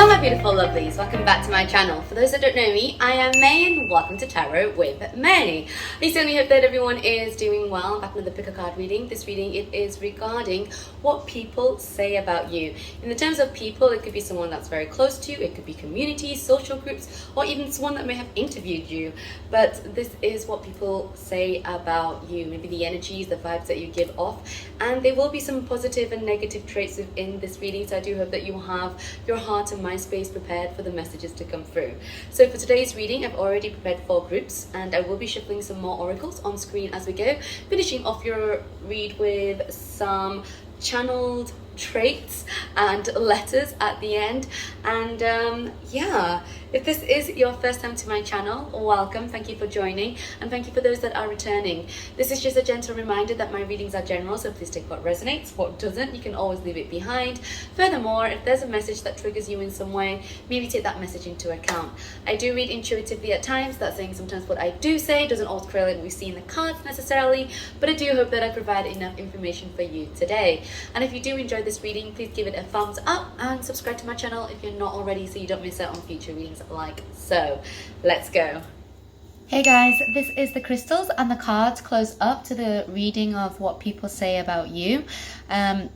Hello my beautiful lovelies, welcome back to my channel. For those that don't know me, I am May and welcome to Tarot with May. I certainly hope that everyone is doing well. Back with the pick a card reading. This reading, it is regarding what people say about you. In the terms of people, it could be someone that's very close to you, it could be communities, social groups, or even someone that may have interviewed you. But this is what people say about you, maybe the energies, the vibes that you give off. And there will be some positive and negative traits within this reading, so I do hope that you have your heart and mind space prepared for the messages to come through. So for today's reading, I've already prepared 4 groups and I will be shuffling some more oracles on screen as we go, finishing off your read with some channeled traits and letters at the end. And yeah, if this is your first time to my channel, welcome, thank you for joining, and thank you for those that are returning. This is just a gentle reminder that my readings are general, so please take what resonates. What doesn't, you can always leave it behind. Furthermore, if there's a message that triggers you in some way, maybe take that message into account. I do read intuitively at times. That's saying sometimes what I do say doesn't always correlate what we see in the cards necessarily, but I do hope that I provide enough information for you today. And if you do enjoy this reading, please give it a thumbs up and subscribe to my channel if you're not already, so you don't miss out on future readings like so. Let's go. Hey guys, this is the crystals and the cards close up to the reading of what people say about you.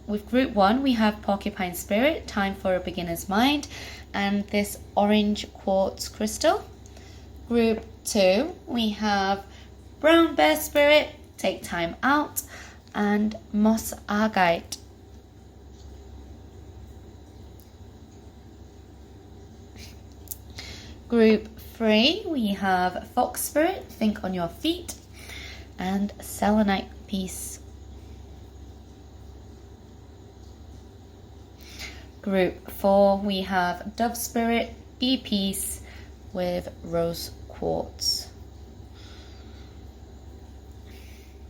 With group 1 we have Porcupine Spirit, Time for a Beginner's Mind, and this orange quartz crystal. Group 2 we have Brown Bear Spirit, Take Time Out, and Moss Agate. Group 3 we have Fox Spirit, Think on Your Feet, and Selenite Peace. Group 4 we have Dove Spirit, Be Peace, with Rose Quartz.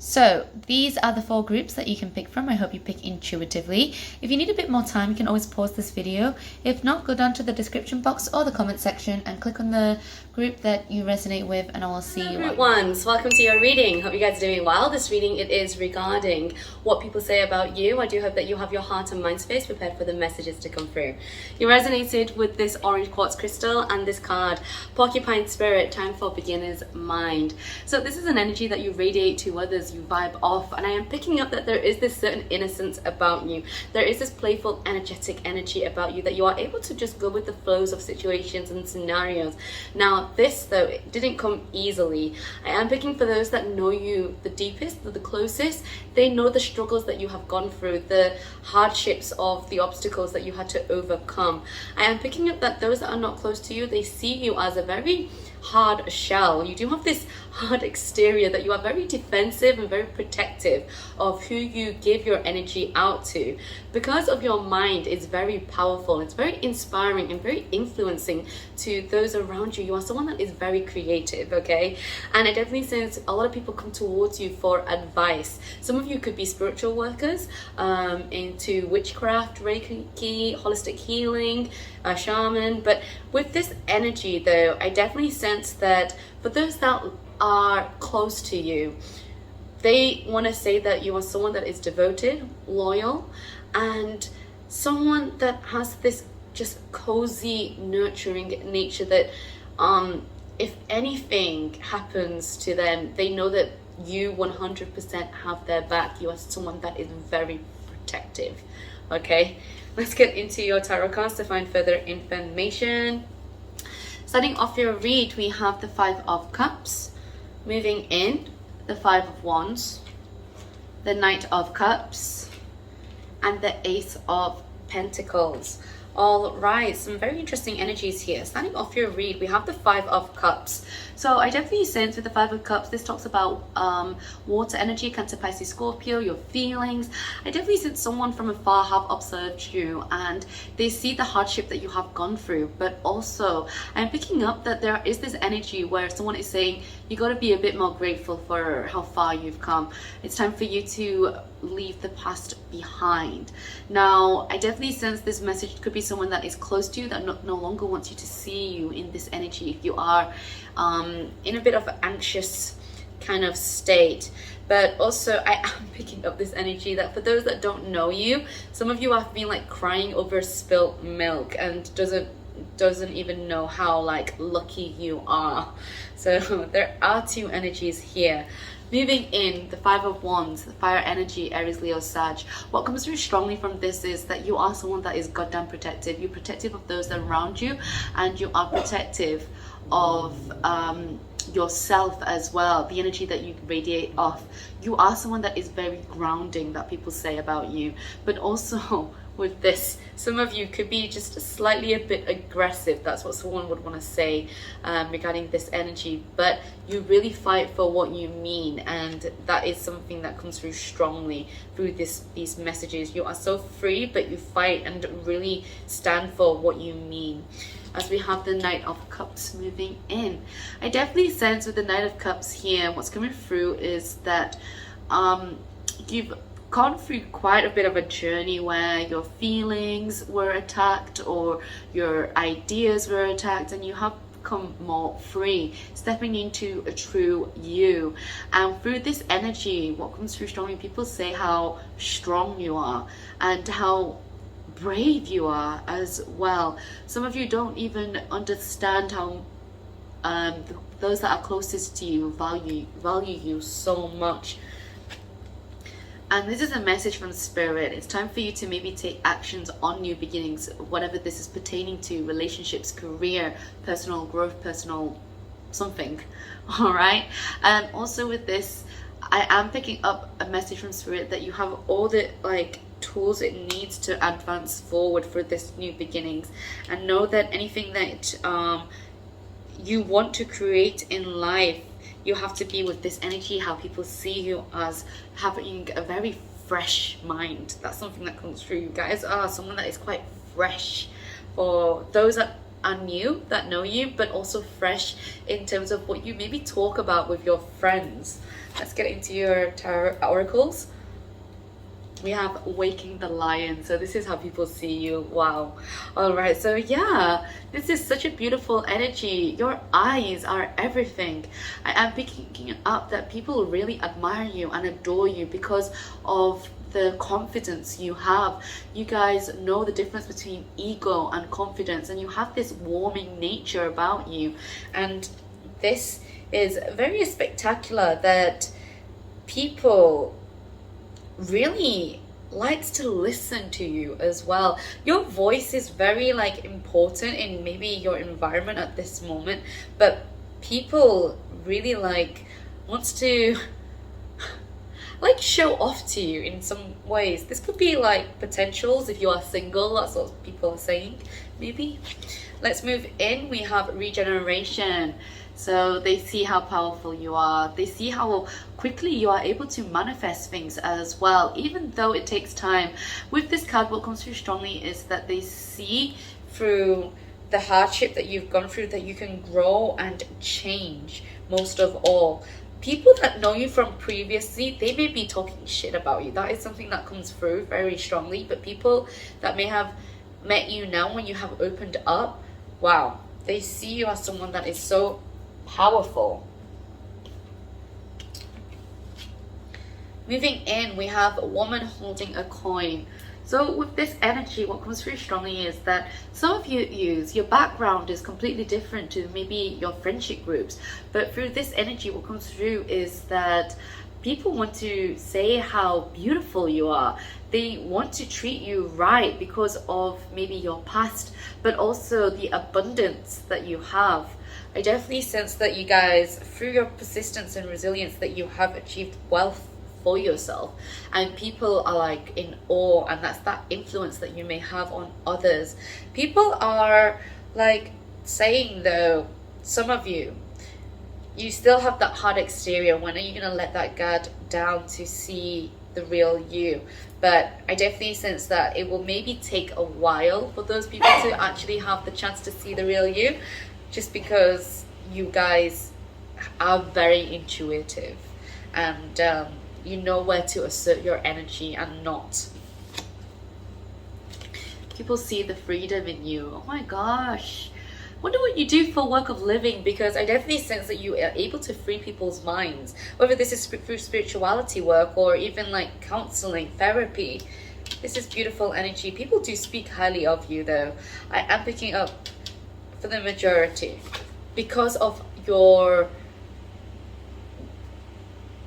So these are the 4 groups that you can pick from. I hope you pick intuitively. If you need a bit more time, you can always pause this video. If not, go down to the description box or the comment section and click on the group that you resonate with, and I will see you. Group 1s, welcome to your reading. Hope you guys are doing well. This reading, it is regarding what people say about you. I do hope that you have your heart and mind space prepared for the messages to come through. You resonated with this orange quartz crystal and this card, Porcupine Spirit, Time for Beginner's Mind. So this is an energy that you radiate to others, you vibe off, and I am picking up that there is this certain innocence about you. There is this playful, energetic energy about you that you are able to just go with the flows of situations and scenarios. Now this though, it didn't come easily. I am picking for those that know you the deepest, the closest. They know the struggles that you have gone through, the hardships of the obstacles that you had to overcome. I am picking up that those that are not close to you, they see you as a very hard shell. You do have this hard exterior that you are very defensive and very protective of who you give your energy out to, because of your mind is very powerful. It's very inspiring and very influencing to those around you. You are someone that is very creative, okay? And I definitely sense a lot of people come towards you for advice. Some of you could be spiritual workers, into witchcraft, Reiki, holistic healing, shaman. But with this energy though, I definitely sense that for those that are close to you, they want to say that you are someone that is devoted, loyal, and someone that has this just cozy, nurturing nature that if anything happens to them, they know that you 100% have their back. You are someone that is very protective. Okay, let's get into your tarot cards to find further information. Starting off your read, we have the 5 of Cups. Moving in, the 5 of Wands, the Knight of Cups, and the Ace of Pentacles. All right, some very interesting energies here. Starting off your read, we have the 5 of Cups. So I definitely sense with the 5 of Cups, this talks about water energy, Cancer, Pisces, Scorpio, your feelings. I definitely sense someone from afar have observed you and they see the hardship that you have gone through. But also, I'm picking up that there is this energy where someone is saying, you got to be a bit more grateful for how far you've come. It's time for you to leave the past behind. Now, I definitely sense this message could be someone that is close to you that no longer wants you to see you in this energy. If you are in a bit of an anxious kind of state. But also I am picking up this energy that for those that don't know you, some of you have been like crying over spilt milk and doesn't doesn't even know how like lucky you are. So there are two energies here. Moving in, the Five of Wands, the fire energy, Aries, Leo, Sag. What comes through strongly from this is that you are someone that is goddamn protective. You're protective of those that are around you, and you are protective of yourself as well, the energy that you radiate off. You are someone that is very grounding, that people say about you. But also with this, some of you could be just slightly a bit aggressive. That's what someone would want to say regarding this energy. But you really fight for what you mean, and that is something that comes through strongly through these messages. You are so free, but you fight and really stand for what you mean. As we have the Knight of Cups moving in, I definitely sense with the Knight of Cups here, what's coming through is that you've gone through quite a bit of a journey where your feelings were attacked or your ideas were attacked, and you have become more free, stepping into a true you. And through this energy, what comes through strongly, people say how strong you are and how brave you are as well. Some of you don't even understand how those that are closest to you value you so much. And this is a message from Spirit. It's time for you to maybe take actions on new beginnings, whatever this is pertaining to: relationships, career, personal growth, personal something. All right. Also with this, I am picking up a message from Spirit that you have all the tools it needs to advance forward for this new beginnings, and know that anything that you want to create in life, you have to be with this energy, how people see you as having a very fresh mind. That's something that comes through. You guys are someone that is quite fresh for those that are new, that know you, but also fresh in terms of what you maybe talk about with your friends. Let's get into your tarot oracles. We have Waking the Lion. So this is how people see you. Wow. All right. So yeah, this is such a beautiful energy. Your eyes are everything. I am picking up that people really admire you and adore you because of the confidence you have. You guys know the difference between ego and confidence, and you have this warming nature about you. And this is very spectacular that people really likes to listen to you as well. Your voice is very important in maybe your environment at this moment, but people really wants to show off to you in some ways. This could be potentials if you are single. That's what people are saying maybe. Let's move in. We have Regeneration. So they see how powerful you are. They see how quickly you are able to manifest things as well, even though it takes time. With this card, what comes through strongly is that they see through the hardship that you've gone through that you can grow and change. Most of all, people that know you from previously, they may be talking shit about you. That is something that comes through very strongly. But people that may have met you now when you have opened up, wow, they see you as someone that is so powerful. Moving in, we have a woman holding a coin. So with this energy, what comes through strongly is that some of your background is completely different to maybe your friendship groups. But through this energy, what comes through is that people want to say how beautiful you are. They want to treat you right because of maybe your past, but also the abundance that you have. I definitely sense that you guys, through your persistence and resilience, that you have achieved wealth for yourself, and people are in awe, and that's that influence that you may have on others. People are saying, though, some of you still have that hard exterior. When are you going to let that guard down to see the real you? But I definitely sense that it will maybe take a while for those people to actually have the chance to see the real you, just because you guys are very intuitive, and you know where to assert your energy and not. People see the freedom in you. Oh my gosh. Wonder what you do for work of living, because I definitely sense that you are able to free people's minds, whether this is through spirituality work or even counseling, therapy. This is beautiful energy. People do speak highly of you, though. I am picking up for the majority because of your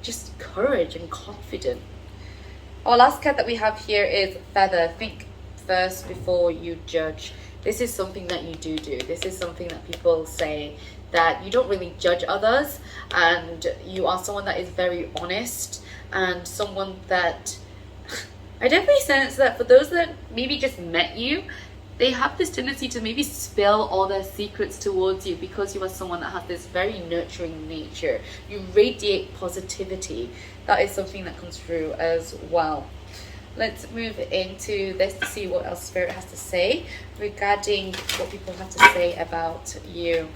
just courage and confidence. Our last card that we have here is Feather. Think first before you judge. This is something that you do. This is something that people say, that you don't really judge others, and you are someone that is very honest, and someone that I definitely sense that for those that maybe just met you, they have this tendency to maybe spill all their secrets towards you because you are someone that has this very nurturing nature. You radiate positivity. That is something that comes through as well. Let's move into this to see what else Spirit has to say regarding what people have to say about you.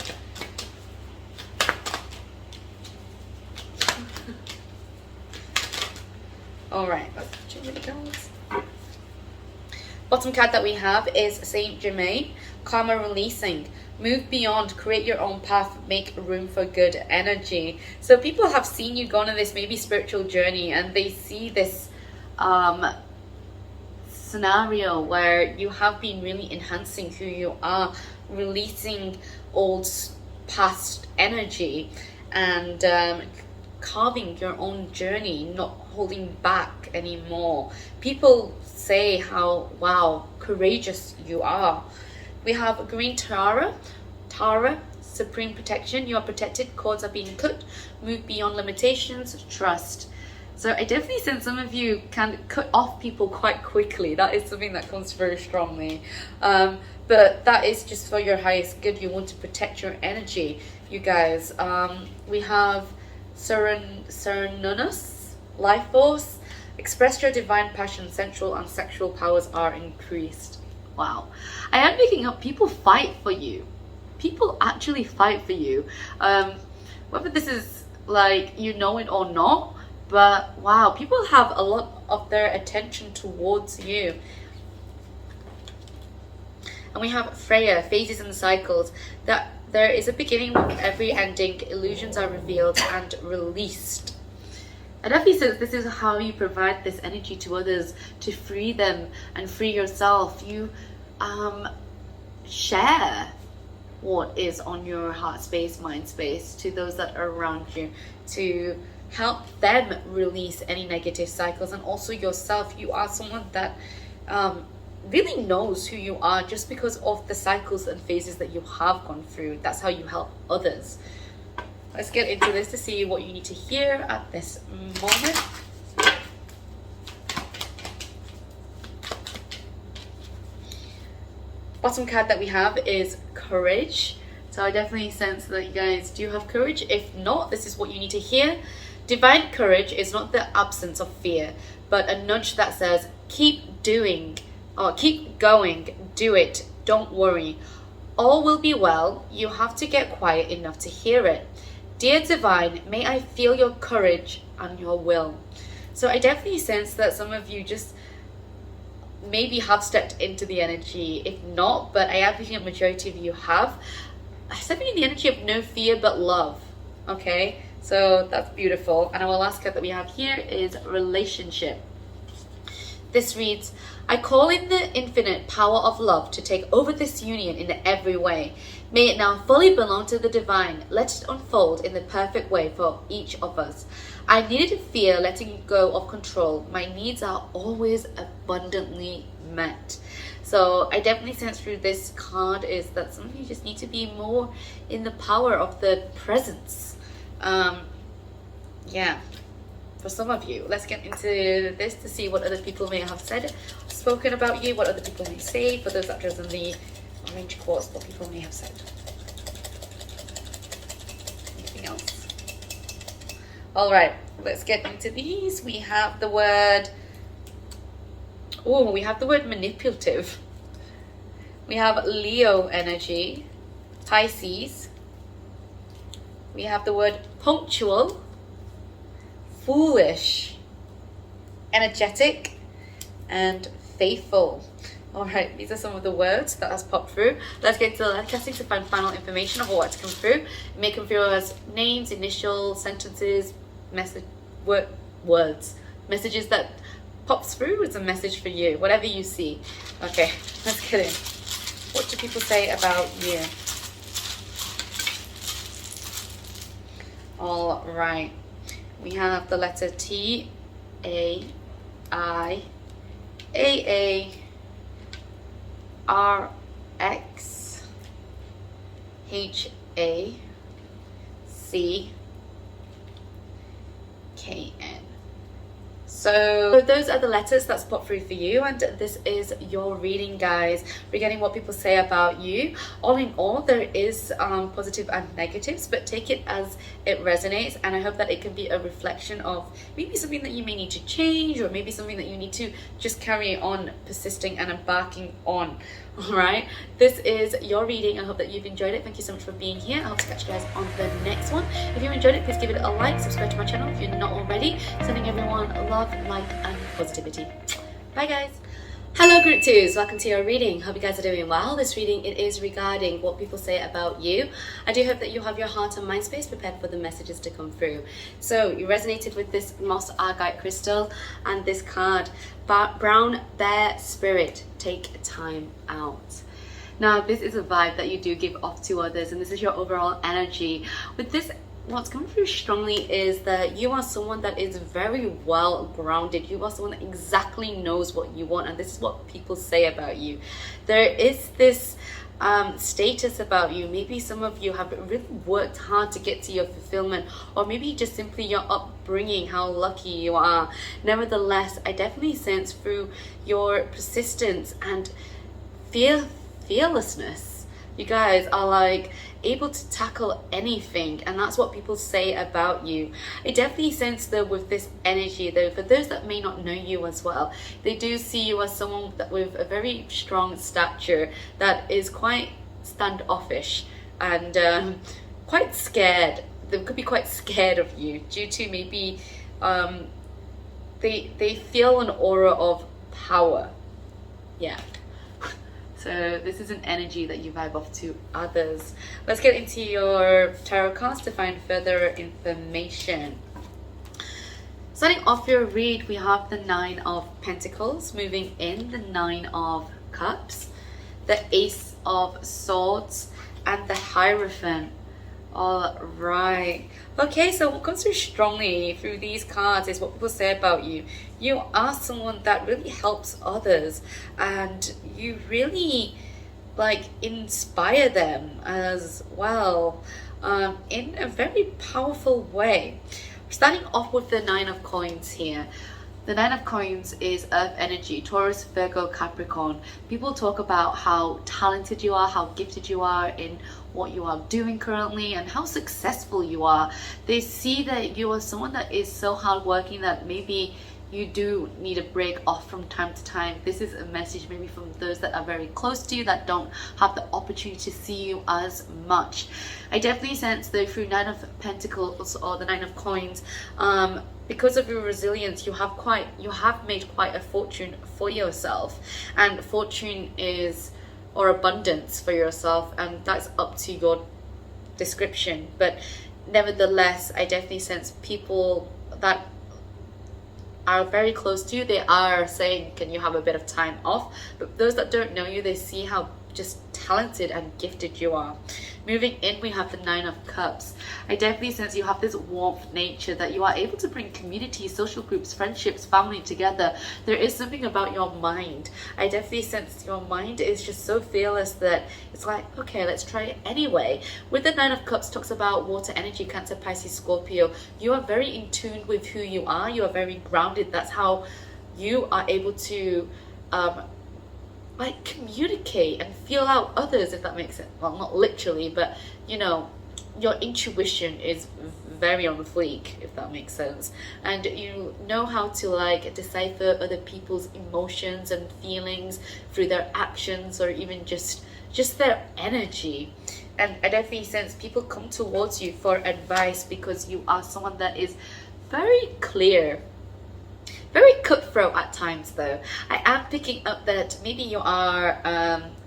All right, let's check what it goes. Bottom card that we have is Saint Germain, karma releasing. Move beyond, create your own path, make room for good energy. So people have seen you go on this maybe spiritual journey, and they see this scenario where you have been really enhancing who you are, releasing old past energy, and carving your own journey, not holding back anymore. People say how, wow, courageous you are. We have green Tara, supreme protection. You are protected, cords are being cut, move beyond limitations, trust. So I definitely sense some of you can cut off people quite quickly. That is something that comes very strongly. But that is just for your highest good. You want to protect your energy, you guys. We have Serenus, life force. Express your divine passion, sensual and sexual powers are increased. Wow. I am picking up people fight for you. People actually fight for you. Whether this is like you know it or not, but wow, people have a lot of their attention towards you. And we have Freya, phases and cycles. That there is a beginning with every ending. Illusions are revealed and released. I definitely sense this is how you provide this energy to others to free them and free yourself. You share what is on your heart space, mind space to those that are around you to help them release any negative cycles. And also yourself, you are someone that really knows who you are just because of the cycles and phases that you have gone through. That's how you help others. Let's get into this to see what you need to hear at this moment. Bottom card that we have is courage. So I definitely sense that you guys do have courage. If not, this is what you need to hear. Divine courage is not the absence of fear, but a nudge that says, keep doing, or keep going, do it, don't worry. All will be well. You have to get quiet enough to hear it. Dear Divine, may I feel your courage and your will. So I definitely sense that some of you just maybe have stepped into the energy. If not, but I am thinking a majority of you have. Stepping in the energy of no fear but love. Okay, so that's beautiful. And our last card that we have here is relationship. This reads, I call in the infinite power of love to take over this union in every way. May it now fully belong to the divine. Let it unfold in the perfect way for each of us. I needed fear letting go of control. My needs are always abundantly met. So I definitely sense through this card is that some of you just need to be more in the power of the presence. Yeah. For some of you, let's get into this to see what other people may have spoken about you, what other people may say. For those that are in the orange quartz, what people may have said. Anything else? All right, let's get into these. We have the word. Oh, we have the word manipulative. We have Leo energy, Pisces. We have the word punctual, foolish, energetic, and faithful. All right, these are some of the words that has popped through. Let's get to casting to find final information of what to come through. It may come through as names, initials, sentences, words, messages that pops through is a message for you, whatever you see. Okay, let's get in. What do people say about you? All right, we have the letter T, A, I, A, R, X, H, A, C, K, N. So those are the letters that's popped through for you, and this is your reading, guys. We're getting what people say about you. All in all, there is positive and negatives, but take it as it resonates, and I hope that it can be a reflection of maybe something that you may need to change, or maybe something that you need to just carry on persisting and embarking on. All right, this is your reading. I hope that you've enjoyed it. Thank you so much for being here. I hope to catch you guys on the next one. If you enjoyed it, please give it a like, subscribe to my channel if you're not already. Sending everyone love, light and positivity. Bye guys. Hello group 2s, welcome to your reading. Hope you guys are doing well. This reading, it is regarding what people say about you. I do hope that you have your heart and mind space prepared for the messages to come through. So you resonated with this moss agate crystal and this card, brown bear spirit, take time out. Now this is a vibe that you do give off to others, and this is your overall energy. With this, what's coming through strongly is that you are someone that is very well grounded. You are someone that exactly knows what you want, and this is what people say about you. There is this status about you. Maybe some of you have really worked hard to get to your fulfillment, or maybe just simply your upbringing, how lucky you are. Nevertheless, I definitely sense through your persistence and fearlessness, you guys are like able to tackle anything, and that's what people say about you. I definitely sense though with this energy though, for those that may not know you as well, they do see you as someone that with a very strong stature, that is quite standoffish and quite scared. They could be quite scared of you due to maybe they feel an aura of power. Yeah. So this is an energy that you vibe off to others. Let's get into your tarot cards to find further information. Starting off your read, we have the 9 of Pentacles, moving in the 9 of Cups, the Ace of Swords, and the Hierophant. All right. Okay, so what comes through strongly through these cards is what people say about you. You are someone that really helps others, and you really like inspire them as well in a very powerful way. Starting off with the 9 of Coins here. The 9 of Coins is Earth energy, Taurus, Virgo, Capricorn. People talk about how talented you are, how gifted you are in what you are doing currently, and how successful you are. They see that you are someone that is so hardworking that maybe you do need a break off from time to time. This is a message maybe from those that are very close to you, that don't have the opportunity to see you as much. I definitely sense that through 9 of Pentacles or the 9 of Coins, because of your resilience, you have made quite a fortune for yourself, and fortune is, or abundance for yourself, and that's up to your description. But nevertheless, I definitely sense people that are very close to you, they are saying, can you have a bit of time off? But those that don't know you, they see how just talented and gifted you are. Moving in, we have the 9 of Cups. I definitely sense you have this warmth nature, that you are able to bring community, social groups, friendships, family together. There is something about your mind. I definitely sense your mind is just so fearless that it's like, okay, let's try it anyway. With the 9 of Cups, talks about water energy, Cancer, Pisces, Scorpio. You are very in tune with who you are. You are very grounded. That's how you are able to like communicate and feel out others, if that makes sense. Well, not literally, but you know, your intuition is very on fleek, if that makes sense, and you know how to like decipher other people's emotions and feelings through their actions, or even just their energy. And I definitely sense people come towards you for advice because you are someone that is very clear, very cutthroat at times though. I am picking up that maybe you are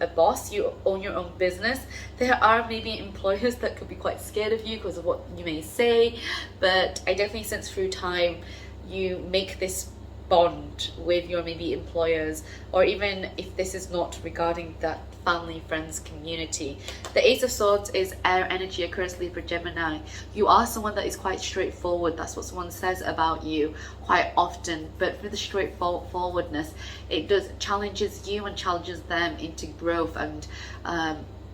a boss, you own your own business. There are maybe employers that could be quite scared of you because of what you may say, but I definitely sense through time you make this bond with your maybe employers, or even if this is not regarding that family, friends, community. The Ace of Swords is air energy, Aquarius, Libra, Gemini. You are someone that is quite straightforward. That's what someone says about you quite often. But through the straightforwardness, it does challenges you and challenges them into growth and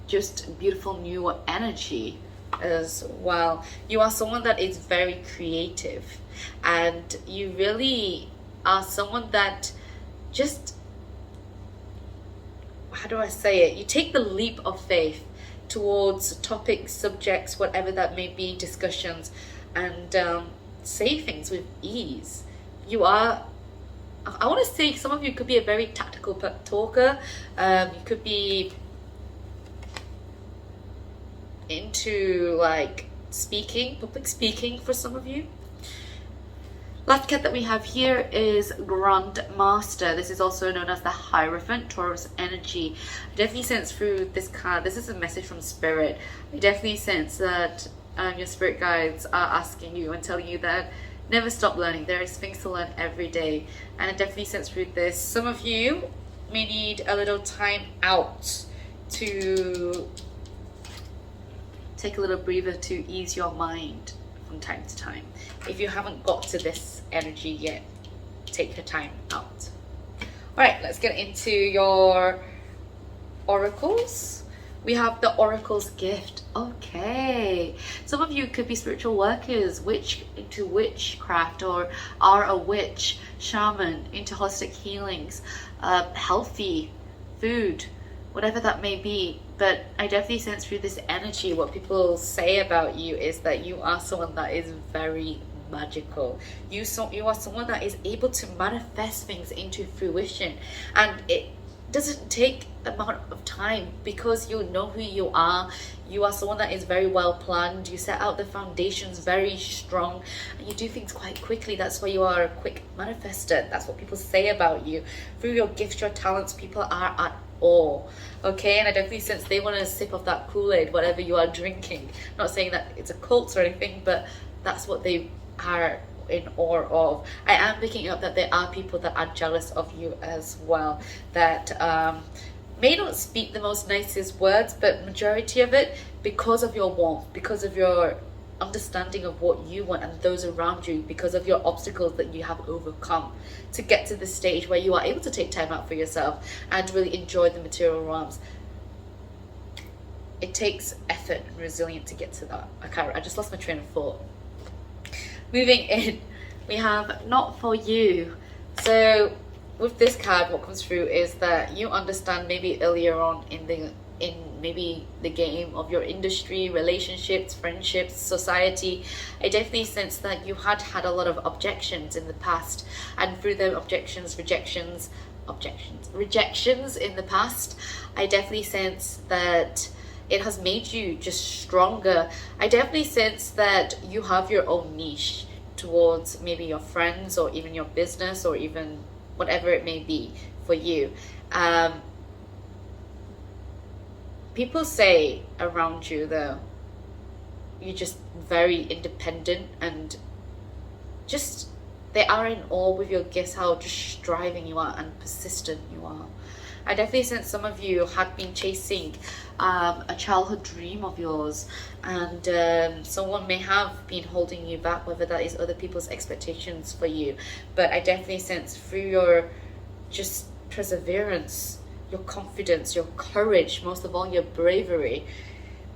just beautiful new energy as well. You are someone that is very creative, and you really are someone that just, how do I say it? You take the leap of faith towards topics, subjects, whatever that may be, discussions, and say things with ease. You are, I want to say, some of you could be a very tactical talker. You could be into like speaking, public speaking for some of you. Last card that we have here is Grand Master. This is also known as the Hierophant, Taurus energy. I definitely sense through this card, this is a message from Spirit. I definitely sense that your spirit guides are asking you and telling you that never stop learning. There is things to learn every day. And I definitely sense through this, some of you may need a little time out to take a little breather to ease your mind from time to time. If you haven't got to this energy yet, take your time out. All right, let's get into your oracles. We have the Oracle's gift. Okay, some of you could be spiritual workers, into witchcraft, or are a witch, shaman, into holistic healings, healthy food, whatever that may be. But I definitely sense through this energy, what people say about you is that you are someone that is very magical. You are someone that is able to manifest things into fruition, and it doesn't take amount of time because you know who you are. You are someone that is very well planned. You set out the foundations very strong, and you do things quite quickly. That's why you are a quick manifester. That's what people say about you. Through your gifts, your talents, people are at awe. Okay, and I definitely sense they want to sip of that Kool-Aid, whatever you are drinking. Not saying that it's a cult or anything, but that's what they are in awe of. I am picking up that there are people that are jealous of you as well, that may not speak the most nicest words, but majority of it because of your warmth, because of your understanding of what you want and those around you, because of your obstacles that you have overcome to get to the stage where you are able to take time out for yourself and really enjoy the material realms. It takes effort and resilience to get to that. I just lost my train of thought. Moving in, we have Not For You. So with this card, what comes through is that you understand maybe earlier on in maybe the game of your industry, relationships, friendships, society. I definitely sense that you had a lot of objections in the past, and through the rejections in the past, I definitely sense that it has made you just stronger. I definitely sense that you have your own niche towards maybe your friends or even your business or even whatever it may be for you. People say around you though, you're just very independent, and just they are in awe with your gifts, how just striving you are and persistent you are. I definitely sense some of you had been chasing a childhood dream of yours, and someone may have been holding you back, whether that is other people's expectations for you. But I definitely sense through your just perseverance, your confidence, your courage, most of all your bravery,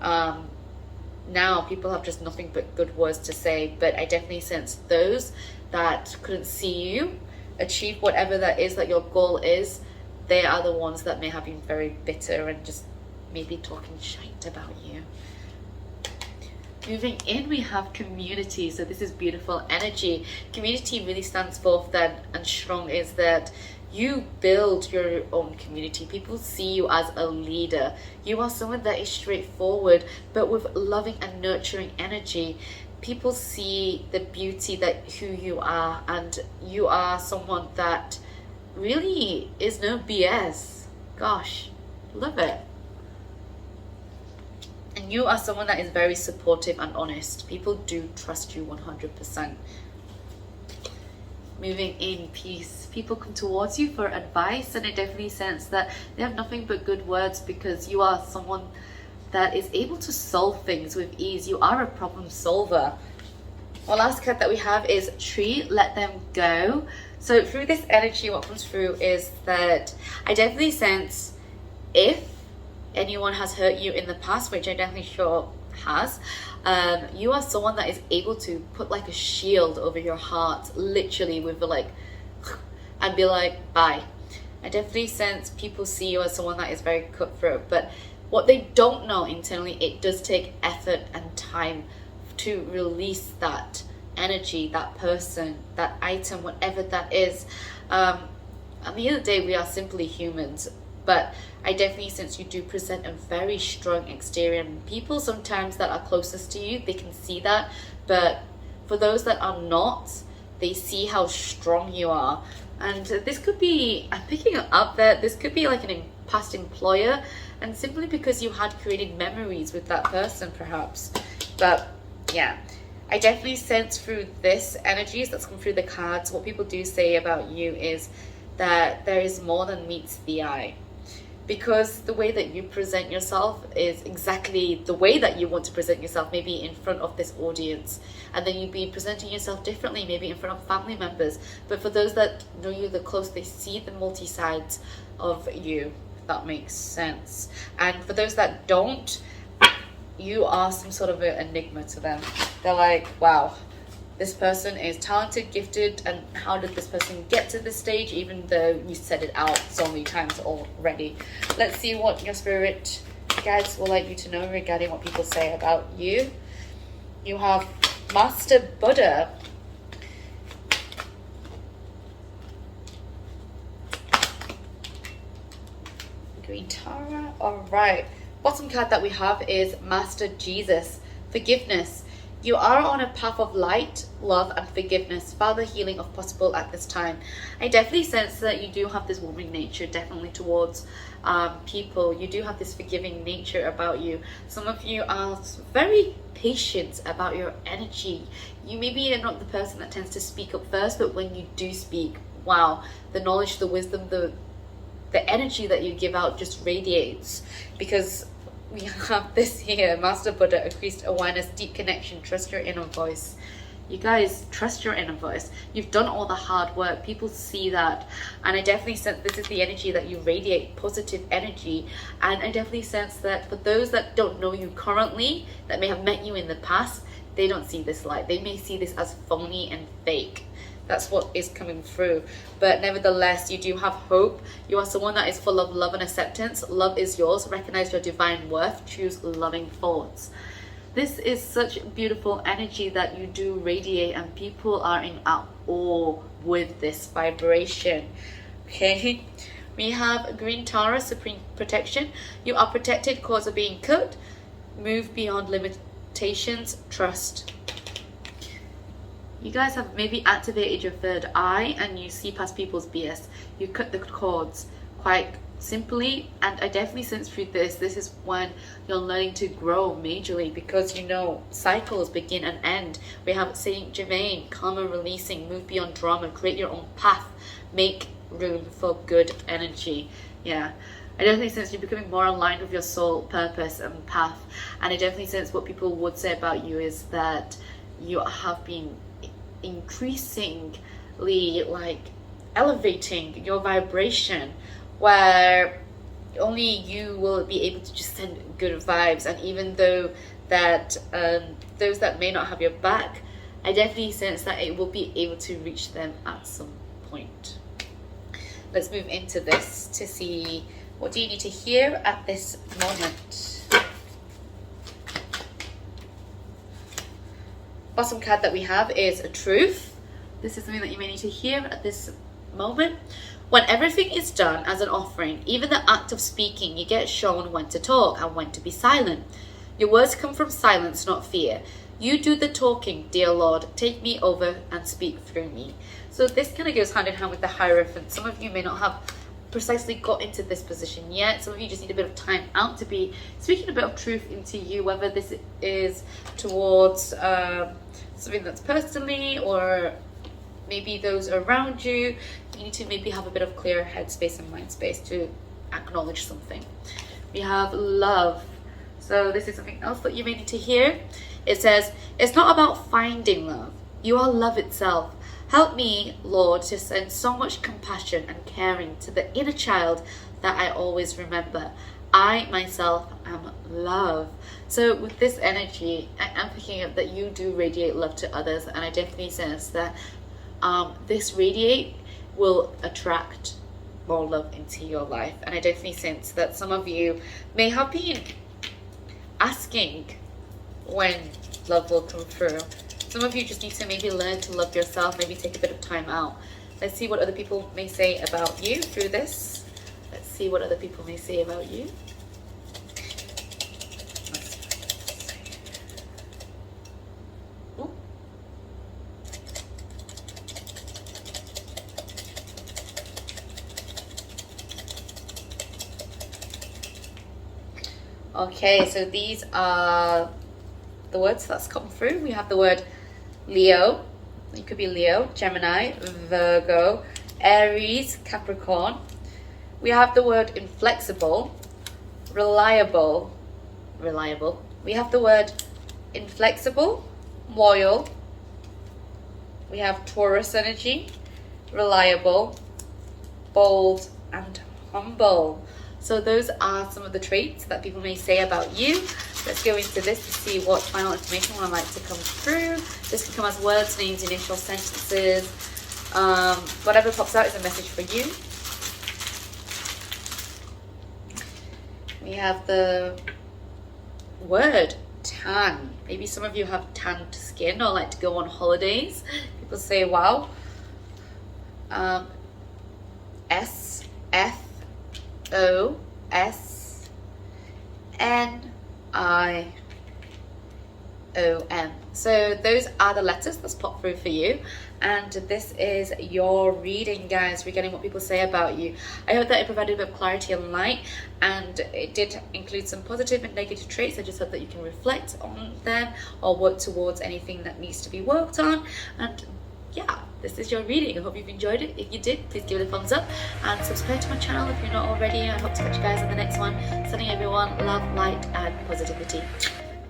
now people have just nothing but good words to say. But I definitely sense those that couldn't see you achieve whatever that is that your goal is, they are the ones that may have been very bitter and just maybe talking shite about you. Moving in, we have community. So this is beautiful energy. Community really stands forth that and strong is that you build your own community. People see you as a leader. You are someone that is straightforward, but with loving and nurturing energy. People see the beauty that who you are, and you are someone that really is no BS. Gosh, love it. And you are someone that is very supportive and honest. People do trust you 100%. moving in peace. People come towards you for advice, and I definitely sense that they have nothing but good words, because you are someone that is able to solve things with ease. You are a problem solver. Our last card that we have is Tree, Let Them Go. So through this energy, what comes through is that I definitely sense, if anyone has hurt you in the past, which I definitely sure has, you are someone that is able to put like a shield over your heart, literally, with like, and be like, bye. I definitely sense people see you as someone that is very cutthroat, but what they don't know internally, it does take effort and time to release that energy, that person, that item, whatever that is. At the end of the day, we are simply humans, but I definitely sense you do present a very strong exterior. And people sometimes that are closest to you, they can see that, but for those that are not, they see how strong you are. And this could be, I'm picking up that this could be like an past employer, and simply because you had created memories with that person perhaps. But yeah, I definitely sense through this energies that's come through the cards, what people do say about you is that there is more than meets the eye. Because the way that you present yourself is exactly the way that you want to present yourself, maybe in front of this audience. And then you'd be presenting yourself differently, maybe in front of family members. But for those that know you the close, they see the multi-sides of you, if that makes sense. And for those that don't, you are some sort of an enigma to them. They're like, wow, this person is talented, gifted, and how did this person get to this stage, even though you said it out so many times already. Let's see what your spirit guides will like you to know regarding what people say about you. You have Master Buddha. Green Tara. All right. Bottom card that we have is Master Jesus. Forgiveness. You are on a path of light, love, and forgiveness. Father, healing if possible at this time. I definitely sense that you do have this warming nature, definitely towards people. You do have this forgiving nature about you. Some of you are very patient about your energy. You maybe are not the person that tends to speak up first, but when you do speak, wow, the knowledge, the wisdom, the energy that you give out just radiates. Because we have this here, Master Buddha, increased awareness, deep connection, trust your inner voice. You guys, trust your inner voice. You've done all the hard work. People see that. And I definitely sense this is the energy that you radiate, positive energy. And I definitely sense that for those that don't know you currently, that may have met you in the past, they don't see this light. They may see this as phony and fake. That's what is coming through. But nevertheless, you do have hope. You are someone that is full of love and acceptance. Love is yours. Recognize your divine worth. Choose loving thoughts. This is such beautiful energy that you do radiate, and people are in awe with this vibration. Okay, we have Green Tara, Supreme Protection. You are protected cause of being cut. Move beyond limitations. Trust. You guys have maybe activated your third eye and you see past people's BS. You cut the cords quite simply, and I definitely sense through this is when you're learning to grow majorly, because you know cycles begin and end. We have Saint Germain, karma releasing, move beyond drama, create your own path, make room for good energy. Yeah, I definitely sense you're becoming more aligned with your soul purpose and path. And I definitely sense what people would say about you is that you have been increasingly like elevating your vibration, where only you will be able to just send good vibes. And even though that those that may not have your back, I definitely sense that it will be able to reach them at some point. Let's move into this to see what do you need to hear at this moment. Bottom card that we have is a truth. This is something that you may need to hear at this moment. When everything is done as an offering, even the act of speaking, you get shown when to talk and when to be silent. Your words come from silence, not fear. You do the talking, dear Lord. Take me over and speak through me. So this kind of goes hand in hand with the Hierophant. Some of you may not have precisely got into this position yet. Some of you just need a bit of time out to be speaking a bit of truth into you, whether this is towards something that's personally or maybe those around you, you need to maybe have a bit of clear headspace and mind space to acknowledge something. We have love. So this is something else that you may need to hear. It says, it's not about finding love. You are love itself. Help me, Lord, to send so much compassion and caring to the inner child that I always remember. I myself am love. So with this energy, I am picking up that you do radiate love to others, and I definitely sense that this radiate will attract more love into your life. And I definitely sense that some of you may have been asking when love will come through. Some of you just need to maybe learn to love yourself, maybe take a bit of time out. Let's see what other people may say about you through this. Let's see what other people may say about you. Ooh. Okay, so these are the words that's come through. We have the word Leo. It could be Leo, Gemini, Virgo, Aries, Capricorn. We have the word inflexible, reliable. We have the word inflexible, loyal. We have Taurus energy, reliable, bold, and humble. So those are some of the traits that people may say about you. Let's go into this to see what final information would like to come through. This can come as words, names, initial sentences. Whatever pops out is a message for you. We have the word tan. Maybe some of you have tanned skin or like to go on holidays. People say, wow. SFOSNIOM. So those are the letters that's popped through for you, and this is your reading, guys, regarding what people say about you. I hope that it provided a bit of clarity and light, and it did include some positive and negative traits. I just hope that you can reflect on them or work towards anything that needs to be worked on. And yeah, this is your reading. I hope you've enjoyed it. If you did, please give it a thumbs up and subscribe to my channel if you're not already. I hope to catch you guys on the next one. Sending everyone love, light, and positivity.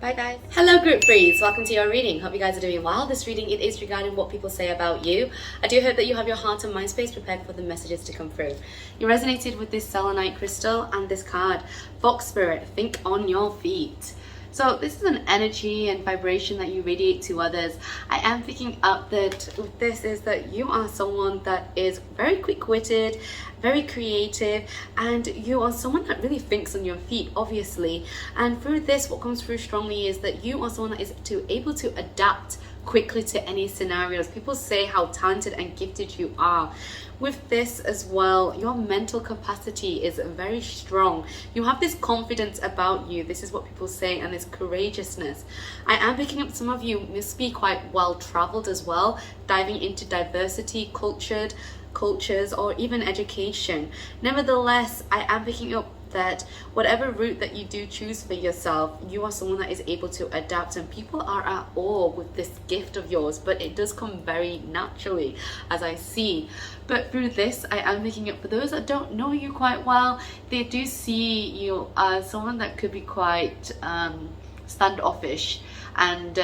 Bye guys. Hello group threes, welcome to your reading. Hope you guys are doing well. This reading, it is regarding what people say about you. I do hope that you have your heart and mind space prepared for the messages to come through. You resonated with this selenite crystal and this card, Fox Spirit, think on your feet. So this is an energy and vibration that you radiate to others. I am picking up that this is that you are someone that is very quick-witted, very creative, and you are someone that really thinks on your feet, obviously. And through this, what comes through strongly is that you are someone that is able to adapt quickly to any scenarios. People say how talented and gifted you are. With this as well, your mental capacity is very strong. You have this confidence about you. This is what people say, and this courageousness. I am picking up some of you must be quite well traveled as well, diving into diversity, cultures, or even education. Nevertheless, I am picking up that whatever route that you do choose for yourself, you are someone that is able to adapt, and people are at awe with this gift of yours, but it does come very naturally, as I see. But through this, I am picking up for those that don't know you quite well, they do see you as someone that could be quite standoffish and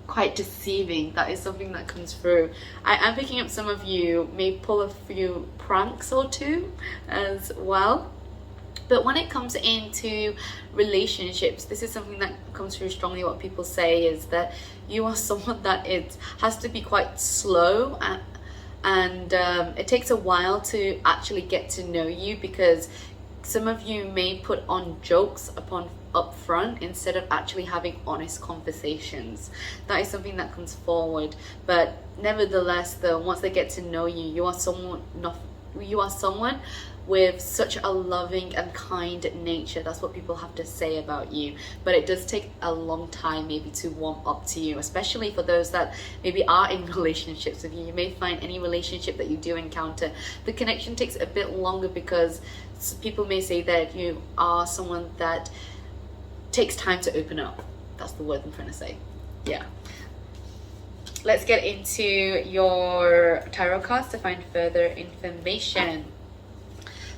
quite deceiving. That is something that comes through. I am picking up some of you may pull a few pranks or two as well. But when it comes into relationships, this is something that comes through strongly. What people say is that you are someone that has to be quite slow, and it takes a while to actually get to know you, because some of you may put on jokes up front instead of actually having honest conversations. That is something that comes forward. But nevertheless, though, once they get to know you, you are someone with such a loving and kind nature. That's what people have to say about you. But it does take a long time maybe to warm up to you, especially for those that maybe are in relationships with you. You may find any relationship that you do encounter, the connection takes a bit longer, because people may say that you are someone that takes time to open up. That's the word I'm trying to say. Yeah. let's get into your tarot cards to find further information.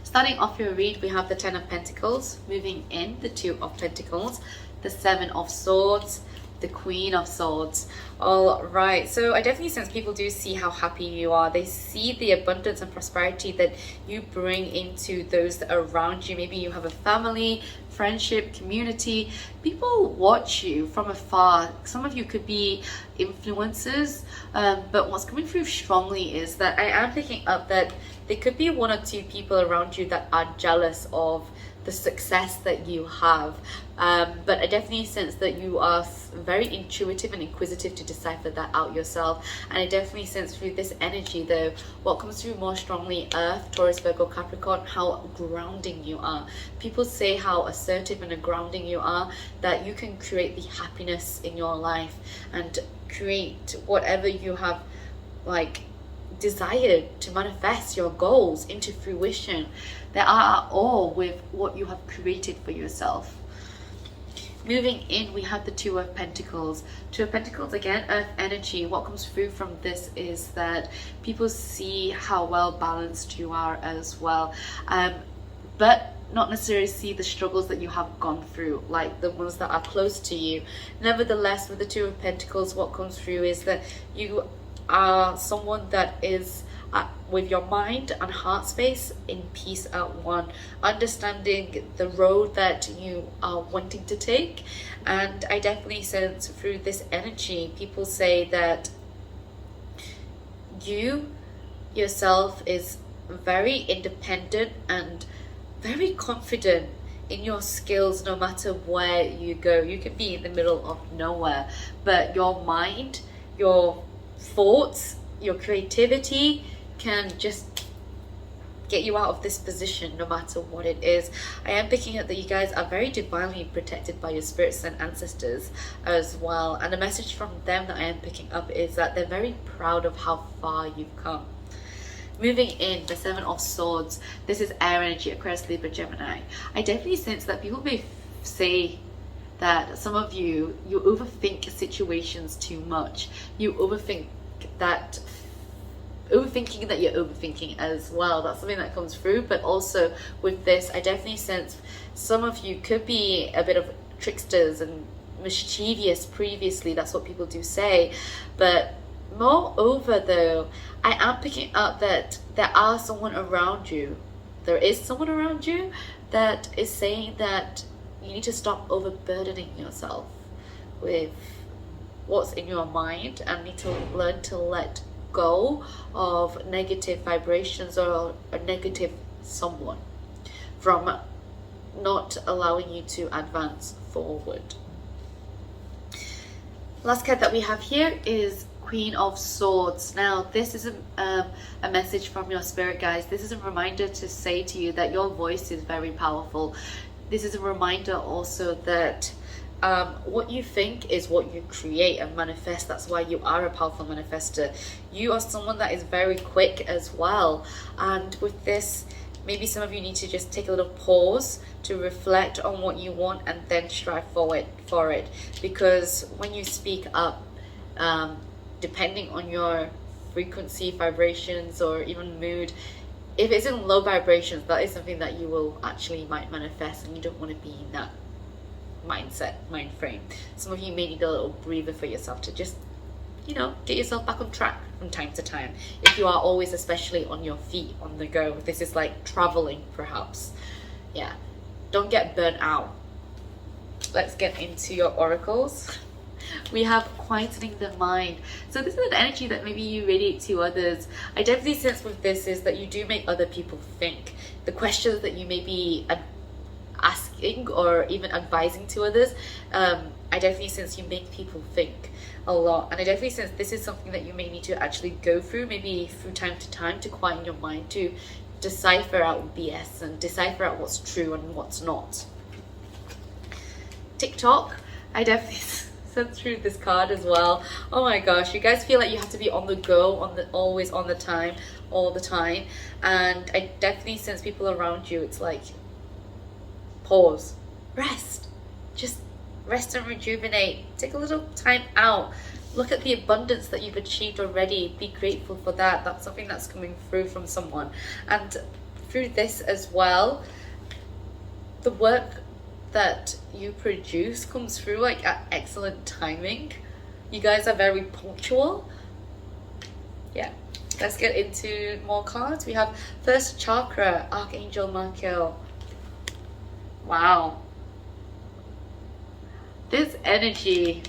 Starting off your read, we have the Ten of Pentacles, moving in the Two of Pentacles, the Seven of Swords, the Queen of Swords. All right, so I definitely sense people do see how happy you are. They see the abundance and prosperity that you bring into those that are around you. Maybe you have a family, friendship, community. People watch you from afar. Some of you could be influencers, but what's coming through strongly is that I am picking up that there could be one or two people around you that are jealous of the success that you have, but I definitely sense that you are very intuitive and inquisitive to decipher that out yourself. And I definitely sense through this energy though, what comes through more strongly, Earth, Taurus, Virgo, Capricorn, how grounding you are. People say how assertive and grounding you are, that you can create the happiness in your life and create whatever you have like desired to manifest your goals into fruition. They are at awe with what you have created for yourself. Moving in, we have the Two of Pentacles. Two of Pentacles, again, Earth energy. What comes through from this is that people see how well balanced you are as well, but not necessarily see the struggles that you have gone through, like the ones that are close to you. Nevertheless, with the Two of Pentacles, what comes through is that you are someone that is with your mind and heart space in peace at one, understanding the road that you are wanting to take. And I definitely sense through this energy, people say that you yourself is very independent and very confident in your skills. No matter where you go, you can be in the middle of nowhere, but your mind, your thoughts, your creativity can just get you out of this position no matter what it is. I am picking up that you guys are very divinely protected by your spirits and ancestors as well, and the message from them that I am picking up is that they're very proud of how far you've come. Moving in, the Seven of Swords. This is air energy, Aquarius, Libra, Gemini. I definitely sense that people may say that some of you overthink situations too much. You overthink that, overthinking that you're overthinking as well. That's something that comes through. But also with this, I definitely sense some of you could be a bit of tricksters and mischievous previously. That's what people do say. But moreover though, I am picking up that there is someone around you that is saying that you need to stop overburdening yourself with what's in your mind and need to learn to let go of negative vibrations or a negative someone from not allowing you to advance forward. Last card that we have here is Queen of Swords. Now this is a message from your spirit guides. This is a reminder to say to you that your voice is very powerful. This is a reminder also that what you think is what you create and manifest. That's why you are a powerful manifester. You are someone that is very quick as well. And with this, maybe some of you need to just take a little pause to reflect on what you want and then strive forward for it. Because when you speak up, depending on your frequency, vibrations, or even mood, if it's in low vibrations, that is something that you will actually might manifest, and you don't want to be in that mind frame. Some of you may need a little breather for yourself to just, you know, get yourself back on track from time to time. If you are always especially on your feet on the go, this is like traveling perhaps. Yeah, don't get burnt out. Let's get into your oracles. We have quietening the mind. So this is an energy that maybe you radiate to others. I definitely sense with this is that you do make other people think. The questions that you may be asking or even advising to others, I definitely sense you make people think a lot. And I definitely sense this is something that you may need to actually go through, maybe through time to time, to quieten your mind, to decipher out BS and decipher out what's true and what's not. TikTok, I definitely sent through this card as well. Oh my gosh, you guys feel like you have to be on the go, always on the time, all the time. And I definitely sense people around you, it's like, pause, rest, just rest and rejuvenate, take a little time out, Look at the abundance that you've achieved already. Be grateful for that. That's something that's coming through from someone. And through this as well, the work that you produce comes through like at excellent timing. You guys are very punctual. Yeah. Let's get into more cards. We have first chakra, Archangel Michael. Wow. This energy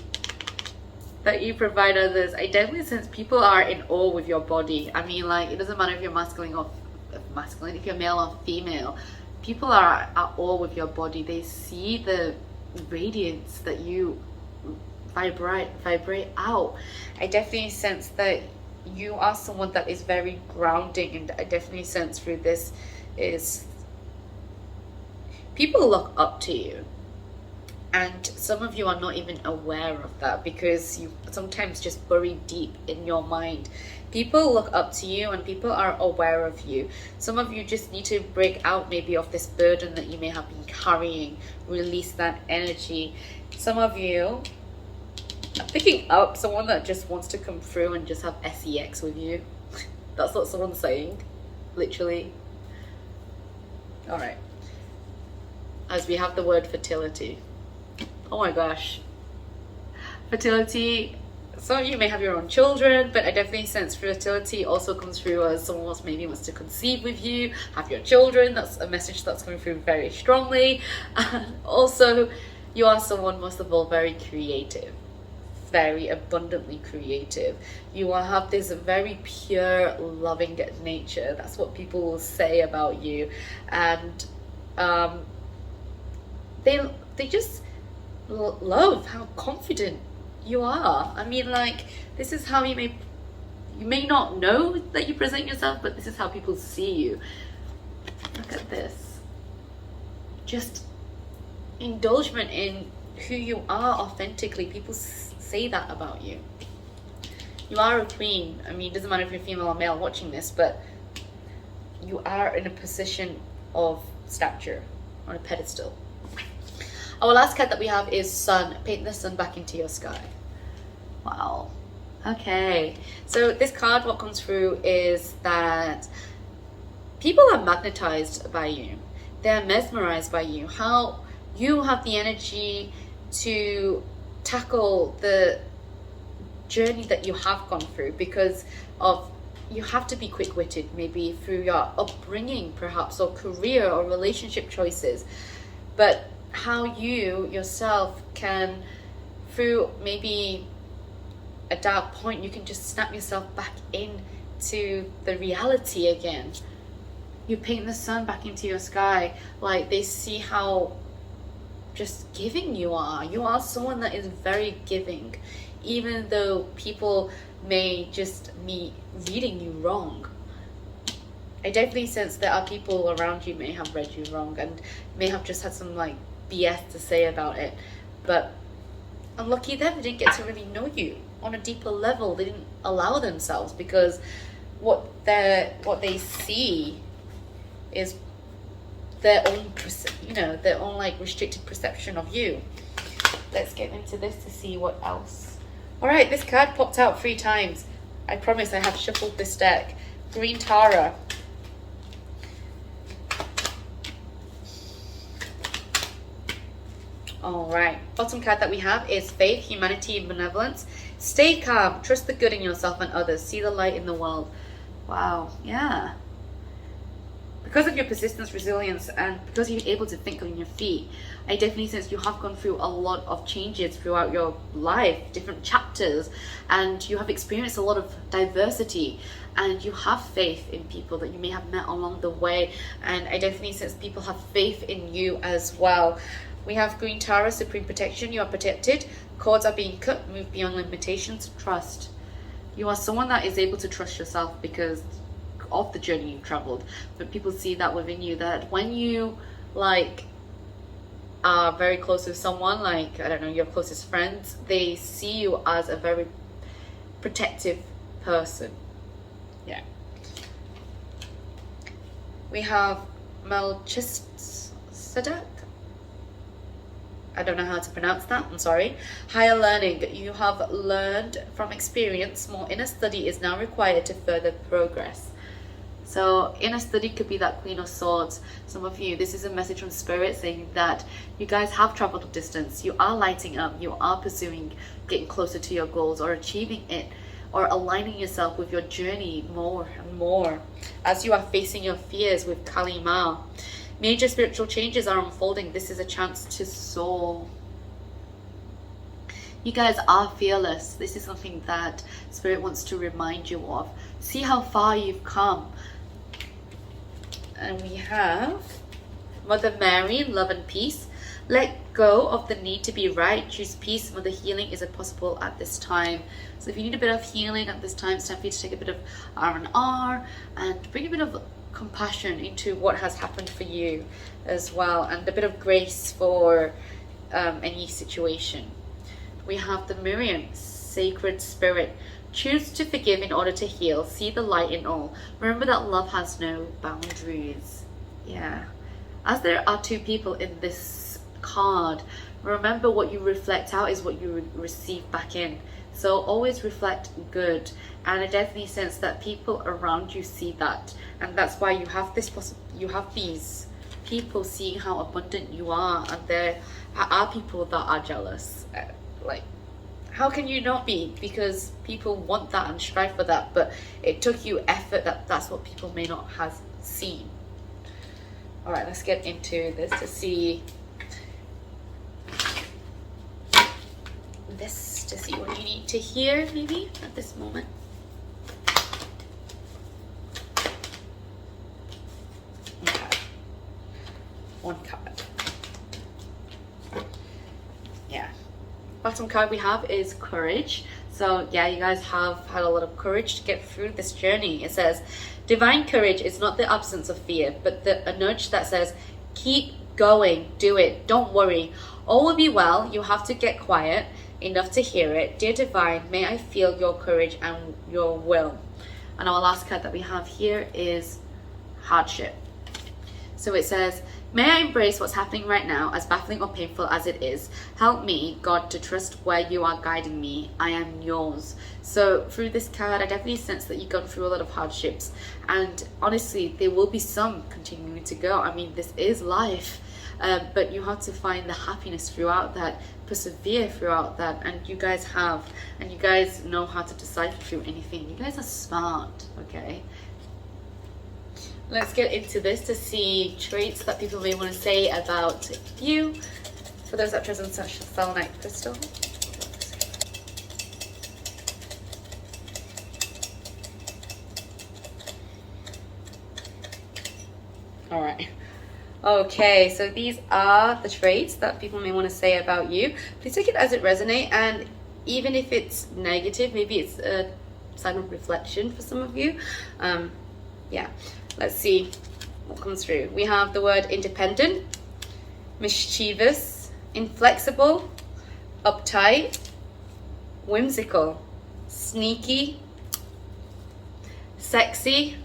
that you provide others, I definitely sense people are in awe with your body. I mean, like, it doesn't matter if you're masculine, if you're male or female, people are at awe with your body. They see the radiance that you vibrate out. I definitely sense that you are someone that is very grounding, and I definitely sense through this is people look up to you. And some of you are not even aware of that because you sometimes just bury deep in your mind. People look up to you and people are aware of you. Some of you just need to break out maybe of this burden that you may have been carrying. Release that energy. Some of you are picking up someone that just wants to come through and just have sex with you. That's what someone's saying. Literally. Alright. As we have the word fertility. Oh my gosh. Fertility, some of you may have your own children, but I definitely sense fertility also comes through as someone else maybe wants to conceive with you, have your children. That's a message that's coming through very strongly. And also, you are someone, most of all, very creative, very abundantly creative. You will have this very pure, loving nature. That's what people will say about you. And they just love how confident you are. I mean, like, this is how you may not know that you present yourself, but this is how people see you. Look at this. Just indulgement in who you are authentically. People say that about you. You are a queen. I mean, it doesn't matter if you're female or male watching this, but you are in a position of stature, on a pedestal. Our last card that we have is sun. Paint the sun back into your sky. Wow. Okay. So this card, what comes through is that people are magnetized by you. They're mesmerized by you. How you have the energy to tackle the journey that you have gone through because of you have to be quick-witted, maybe through your upbringing perhaps, or career or relationship choices. But how you yourself can, through maybe a dark point, you can just snap yourself back into the reality again. You paint the sun back into your sky. Like, they see how just giving you are. You are someone that is very giving, even though people may just be reading you wrong. I definitely sense there are people around you may have read you wrong and may have just had some like BS to say about it, but unlucky them, they didn't get to really know you on a deeper level. They didn't allow themselves because what they see is their own, their own like restricted perception of you. Let's get into this to see what else. All right, this card popped out 3 times. I promise I have shuffled this deck. Green Tara. All right, bottom card that we have is faith, humanity, and benevolence. Stay calm, trust the good in yourself and others, see the light in the world. Wow, yeah. Because of your persistence, resilience, and because you're able to think on your feet, I definitely sense you have gone through a lot of changes throughout your life, different chapters, and you have experienced a lot of diversity, and you have faith in people that you may have met along the way, and I definitely sense people have faith in you as well. We have Green Tara, Supreme Protection. You are protected. Cords are being cut. Move beyond limitations. Trust. You are someone that is able to trust yourself because of the journey you've traveled. But people see that within you, that when you like are very close with someone, like, I don't know, your closest friends, they see you as a very protective person. Yeah. We have Melchizedek. I don't know how to pronounce that, I'm sorry. Higher learning. You have learned from experience. More inner study is now required to further progress. So inner study could be that Queen of Swords. Some of you, this is a message from Spirit saying that you guys have traveled a distance. You are lighting up. You are pursuing getting closer to your goals or achieving it, or aligning yourself with your journey more and more as you are facing your fears with Kali Ma. Major spiritual changes are unfolding. This is a chance to soar. You guys are fearless. This is something that Spirit wants to remind you of. See how far you've come. And we have Mother Mary, love and peace. Let go of the need to be right. Choose peace. Mother, healing is possible at this time. So if you need a bit of healing at this time, it's time for you to take a bit of R&R and bring a bit of compassion into what has happened for you as well, and a bit of grace for any situation. We have the Miriam, sacred spirit. Choose to forgive in order to heal. See the light in all. Remember that love has no boundaries. Yeah. As there are two people in this card, remember what you reflect out is what you receive back in. So always reflect good, and I definitely sense that people around you see that, and that's why you have this you have these people seeing how abundant you are, and there are people that are jealous. Like, how can you not be? Because people want that and strive for that, but it took you effort. That's what people may not have seen. All right, let's get into this to see this, to see what you need to hear maybe at this moment. Okay. One card. Yeah. Bottom card we have is courage. So yeah, you guys have had a lot of courage to get through this journey. It says, divine courage is not the absence of fear, but a nudge that says, keep going, do it, don't worry. All will be well. You have to get quiet enough to hear it. Dear divine, may I feel your courage and your will. And our last card that we have here is hardship. So it says, may I embrace what's happening right now, as baffling or painful as it is. Help me, God, to trust where you are guiding me. I am yours. So through this card, I definitely sense that you've gone through a lot of hardships. And honestly, there will be some continuing to go. I mean, this is life. But you have to find the happiness throughout that, persevere throughout that, and you guys have, and you guys know how to decipher through anything. You guys are smart, okay? Let's get into this to see traits that people may want to say about you. For those that present such selenite crystal. All right. Okay, so these are the traits that people may want to say about you. Please take it as it resonates, and even if it's negative, maybe it's a sign of reflection for some of you. Yeah, let's see what comes through. We have the word independent, mischievous, inflexible, uptight, whimsical, sneaky, sexy,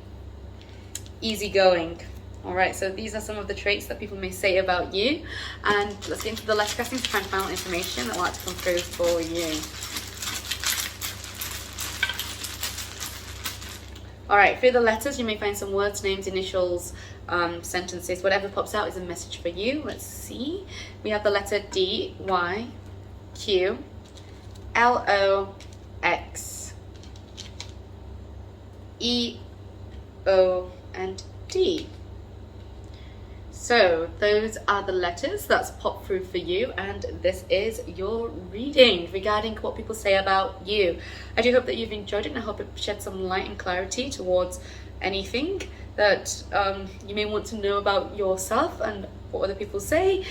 easygoing. All right, so these are some of the traits that people may say about you. And let's get into the letter casting to find final information that will like to come through for you. All right, through the letters, you may find some words, names, initials, sentences. Whatever pops out is a message for you. Let's see. We have the letter D, Y, Q, L, O, X, E, O, and D. So those are the letters that's popped through for you, and this is your reading regarding what people say about you. I do hope that you've enjoyed it, and I hope it shed some light and clarity towards anything that you may want to know about yourself and what other people say.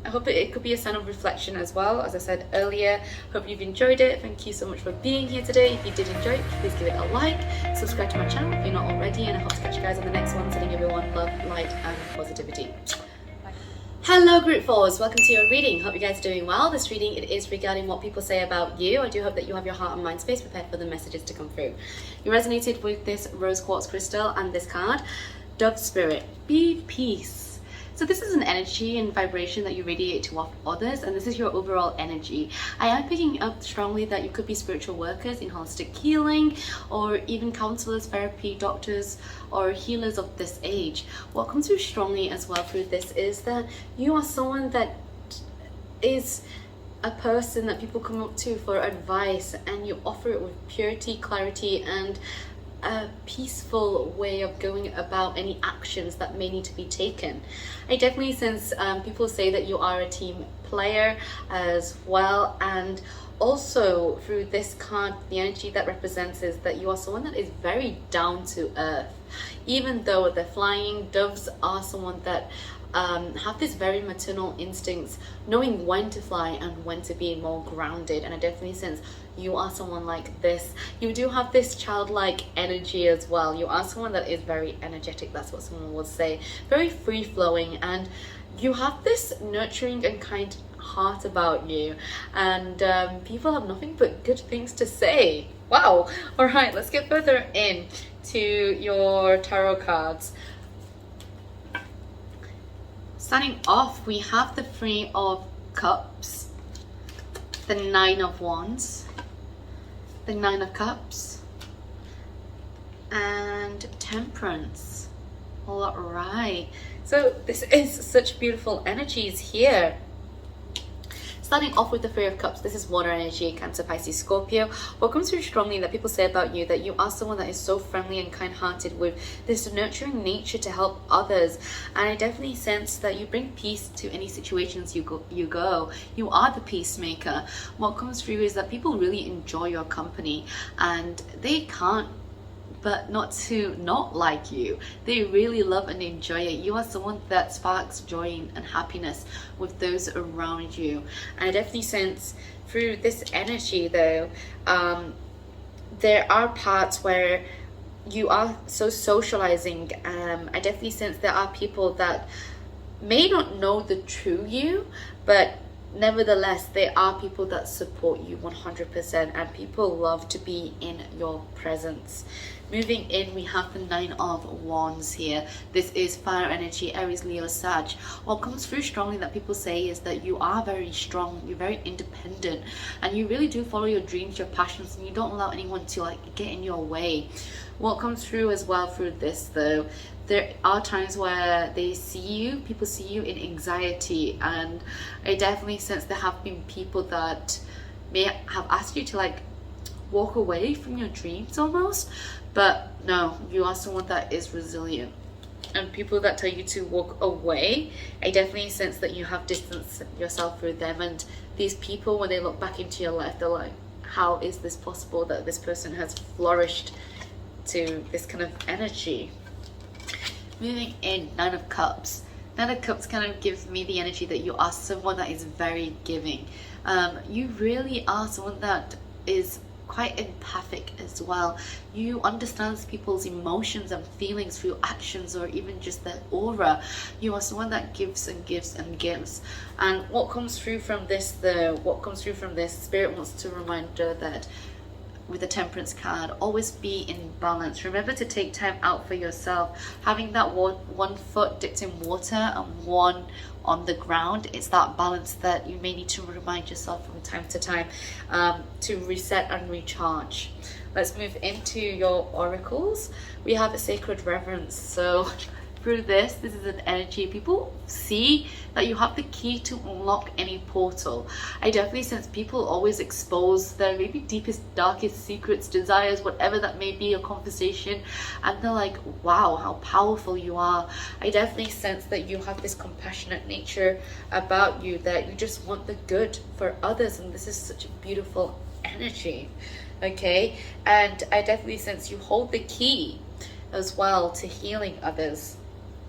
I hope it could be a sign of reflection as well. As I said earlier, hope you've enjoyed it. Thank you so much for being here today. If you did enjoy it, please give it a like, subscribe to my channel if you're not already, and I hope to catch you guys on the next one. Sending everyone love, light, and positivity. Bye. Hello group 4s, welcome to your reading. Hope you guys are doing well. This reading, it is regarding what people say about you. I do hope that you have your heart and mind space prepared for the messages to come through. You resonated with this rose quartz crystal and this card. Dove spirit, be peace. So this is an energy and vibration that you radiate to others, and this is your overall energy. I am picking up strongly that you could be spiritual workers in holistic healing, or even counselors, therapy, doctors, or healers of this age. What comes through strongly as well through this is that you are someone that is a person that people come up to for advice, and you offer it with purity, clarity, and a peaceful way of going about any actions that may need to be taken. I definitely sense people say that you are a team player as well, and also through this card, the energy that represents is that you are someone that is very down to earth. Even though they're flying, doves are someone that have this very maternal instincts, knowing when to fly and when to be more grounded. And I definitely sense you are someone like this. You do have this childlike energy as well. You are someone that is very energetic, that's what someone would say, very free-flowing, and you have this nurturing and kind heart about you, and people have nothing but good things to say. Wow. All right, let's get further in to your tarot cards. Starting off, we have the Three of Cups, the Nine of Wands, the Nine of Cups, and Temperance. All right, so this is such beautiful energies here. Starting off with the Three of Cups, this is water energy, Cancer, Pisces, Scorpio. What comes through strongly that people say about you, that you are someone that is so friendly and kind-hearted with this nurturing nature to help others. And I definitely sense that you bring peace to any situations you go. You are the peacemaker. What comes through is that people really enjoy your company, and they can't but not to not like you. They really love and enjoy it. You are someone that sparks joy and happiness with those around you. And I definitely sense through this energy though, there are parts where you are so socializing. I definitely sense there are people that may not know the true you, but nevertheless, there are people that support you 100%, and people love to be in your presence. Moving in, we have the Nine of Wands here. This is fire energy, Aries, Leo, Sag. What comes through strongly that people say is that you are very strong, you're very independent, and you really do follow your dreams, your passions, and you don't allow anyone to get in your way. What comes through as well through this though, there are times where people see you in anxiety, and I definitely sense there have been people that may have asked you to walk away from your dreams almost, but no, you are someone that is resilient. And people that tell you to walk away, I definitely sense that you have distanced yourself through them, and these people, when they look back into your life, they're like, how is this possible that this person has flourished to this kind of energy? Moving in, Nine of Cups. Nine of Cups kind of gives me the energy that you are someone that is very giving. You really are someone that is quite empathic as well. You understand people's emotions and feelings through actions, or even just their aura. You are someone that gives and gives and gives. And what comes through from this though, Spirit wants to remind her that with the Temperance card, always be in balance. Remember to take time out for yourself. Having that one foot dipped in water and one on the ground, it's that balance that you may need to remind yourself from time to time to reset and recharge. Let's move into your oracles. We have a sacred reverence. So through this is an energy. People see that you have the key to unlock any portal. I definitely sense people always expose their maybe deepest, darkest secrets, desires, whatever that may be, a conversation, and they're like, wow, how powerful you are. I definitely sense that you have this compassionate nature about you, that you just want the good for others, and this is such a beautiful energy. Okay, and I definitely sense you hold the key as well to healing others.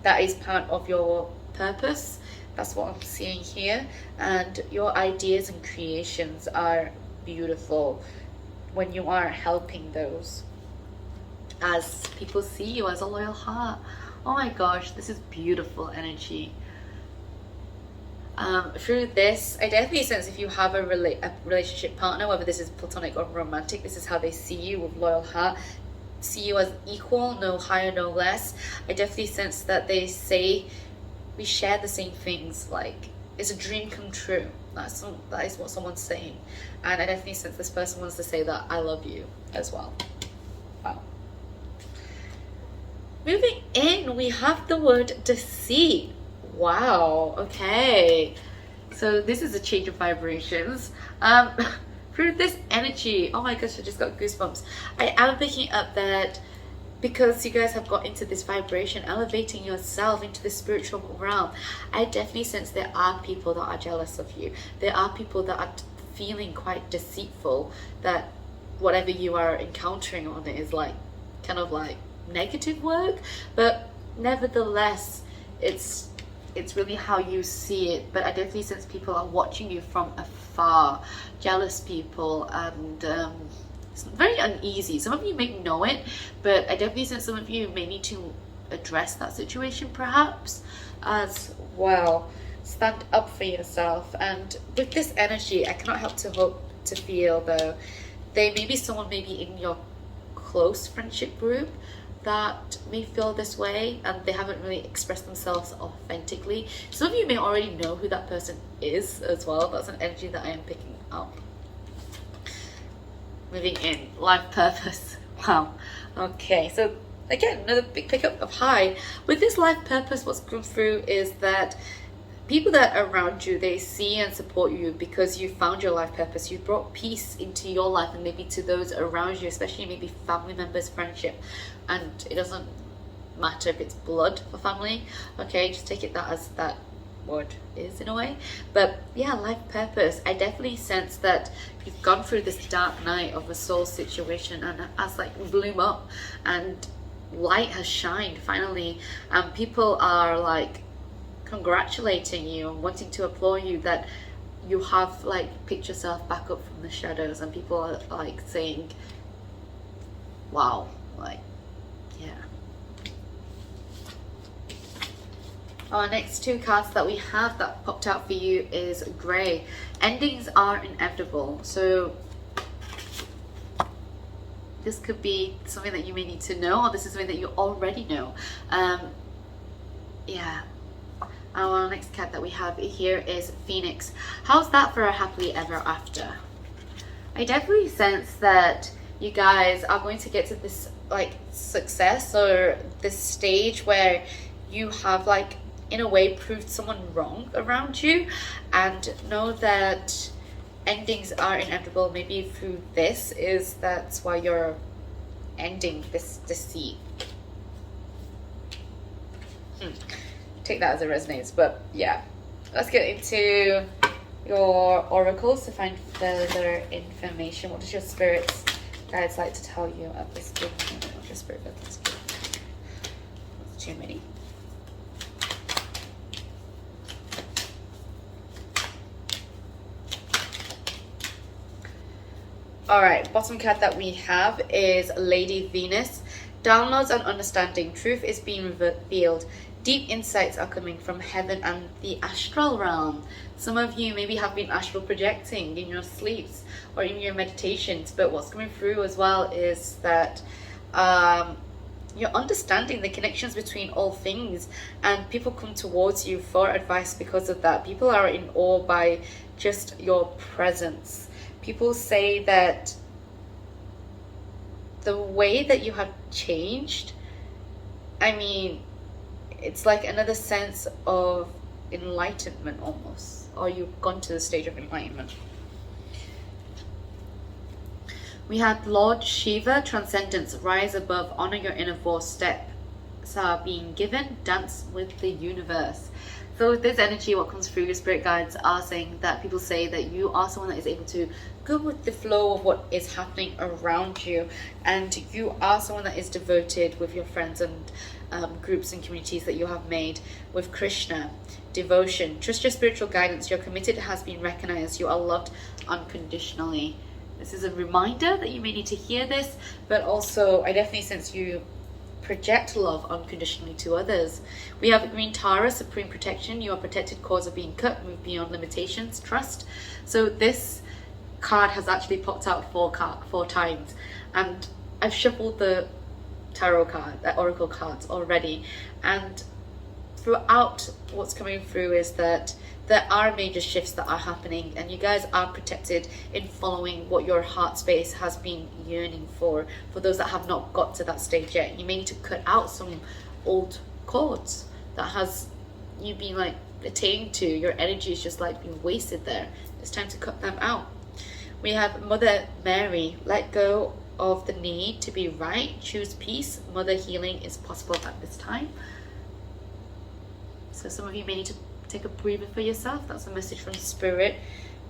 That is part of your purpose. That's what I'm seeing here. And your ideas and creations are beautiful when you are helping those, as people see you as a loyal heart. Oh my gosh, this is beautiful energy. Through this, I definitely sense if you have a relationship partner, whether this is platonic or romantic, this is how they see you with loyal heart. See you as equal, no higher, no less. I definitely sense that they say we share the same things, like it's a dream come true. That is what someone's saying, and I definitely sense this person wants to say that I love you as well. Wow. Moving in, we have the word deceit. Wow. Okay, so this is a change of vibrations. Through this energy, oh my gosh, I just got goosebumps. I am picking up that because you guys have got into this vibration, elevating yourself into the spiritual realm, I definitely sense there are people that are jealous of you. There are people that are feeling quite deceitful, that whatever you are encountering on it is like kind of like negative work, but nevertheless it's really how you see it. But I definitely sense people are watching you from afar, jealous people, and it's very uneasy. Some of you may know it, but I definitely sense some of you may need to address that situation perhaps as well. Stand up for yourself. And with this energy, I cannot help to hope to feel though, there may be someone maybe in your close friendship group that may feel this way, and they haven't really expressed themselves authentically. Some of you may already know who that person is as well. That's an energy that I am picking up. Moving in, life purpose. Wow. Okay, so again, another big pickup of high. With this life purpose, what's come through is that people that are around you, they see and support you because you found your life purpose. You brought peace into your life and maybe to those around you, especially maybe family members, friendship. And it doesn't matter if it's blood for family. Okay, just take it that as that word is in a way. But yeah, life purpose, I definitely sense that you've gone through this dark night of a soul situation and has like bloom up and light has shined finally, and people are like congratulating you and wanting to applaud you that you have like picked yourself back up from the shadows, and people are like saying wow, like yeah. Our next two cards that we have that popped out for you is grey. Endings are inevitable. So this could be something that you may need to know, or this is something that you already know. Yeah. Our next card that we have here is Phoenix. How's that for a happily ever after? I definitely sense that you guys are going to get to this like success, or this stage where you have like in a way proved someone wrong around you, and know that endings are inevitable. Maybe through this is that's why you're ending this deceit. Take that as it resonates. But yeah, let's get into your oracles to find further information. What does your spirits guides like to tell you at this point? What's your spirit guides like to tell you? That's too many. Alright, bottom card that we have is Lady Venus. Downloads and understanding. Truth is being revealed. Deep insights are coming from heaven and the astral realm. Some of you maybe have been astral projecting in your sleeps or in your meditations, but what's coming through as well is that you're understanding the connections between all things, and people come towards you for advice because of that. People are in awe by just your presence. People say that the way that you have changed, I mean, it's like another sense of enlightenment almost, or you've gone to the stage of enlightenment. We had Lord Shiva, transcendence, rise above, honor your inner force, steps are being given, dance with the universe. So with this energy, what comes through, your spirit guides are saying that people say that you are someone that is able to go with the flow of what is happening around you, and you are someone that is devoted with your friends and groups and communities that you have made with Krishna. Devotion, trust your spiritual guidance, you're committed, has been recognized, you are loved unconditionally. This is a reminder that you may need to hear this, but also I definitely sense you project love unconditionally to others. We have Green Tara, supreme protection, you are protected, cause of being cut, move beyond limitations, trust. So this card has actually popped out four times, and I've shuffled the tarot card, oracle cards already, and throughout what's coming through is that there are major shifts that are happening, and you guys are protected in following what your heart space has been yearning for. For those that have not got to that stage yet, you may need to cut out some old cords that has you been like attained to. Your energy is just like being wasted there. It's time to cut them out. We have Mother Mary, let go of the need to be right, choose peace. Mother healing is possible at this time. So some of you may need to take a breather for yourself. That's a message from Spirit.